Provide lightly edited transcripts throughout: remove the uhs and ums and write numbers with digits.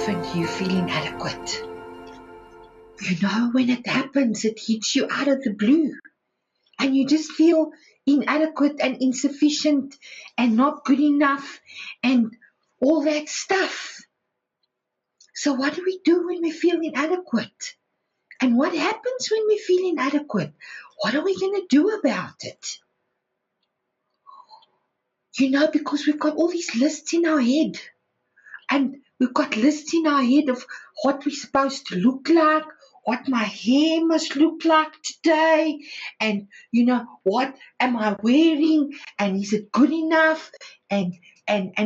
often do you feel inadequate? You know, when it happens, it hits you out of the blue. And you just feel inadequate and insufficient and not good enough and all that stuff. So what do we do when we feel inadequate? And what happens when we feel inadequate? What are we going to do about it? You know, because we've got all these lists in our head. And we've got lists in our head of what we're supposed to look like, what my hair must look like today, and, you know, what am I wearing, and is it good enough, and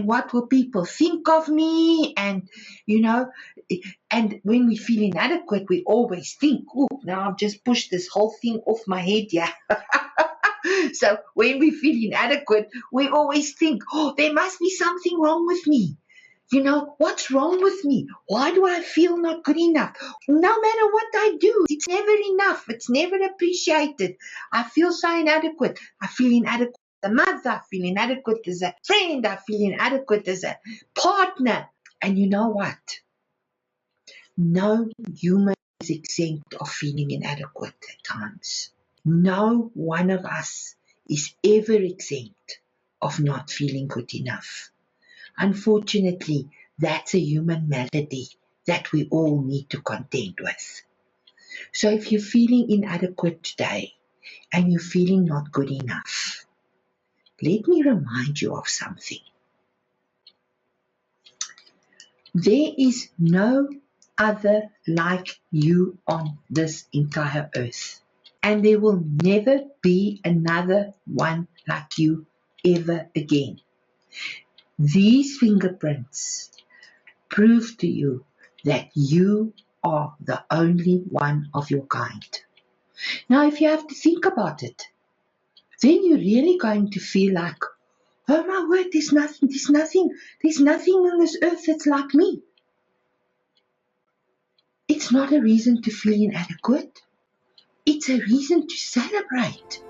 what will people think of me, and, you know, and when we feel inadequate, we always think, oh, now I've just pushed this whole thing off my head, yeah. So when we feel inadequate, we always think, oh, there must be something wrong with me. You know, what's wrong with me? Why do I feel not good enough? No matter what I do, it's never enough. It's never appreciated. I feel so inadequate. I feel inadequate as a mother. I feel inadequate as a friend. I feel inadequate as a partner. And you know what? No human is exempt of feeling inadequate at times. No one of us is ever exempt of not feeling good enough. Unfortunately, that's a human malady that we all need to contend with. So if you're feeling inadequate today and you're feeling not good enough, let me remind you of something. There is no other like you on this entire earth. And there will never be another one like you ever again. These fingerprints prove to you that you are the only one of your kind. Now, if you have to think about it, then you're really going to feel like, oh my word, there's nothing on this earth that's like me. It's not a reason to feel inadequate. It's a reason to celebrate.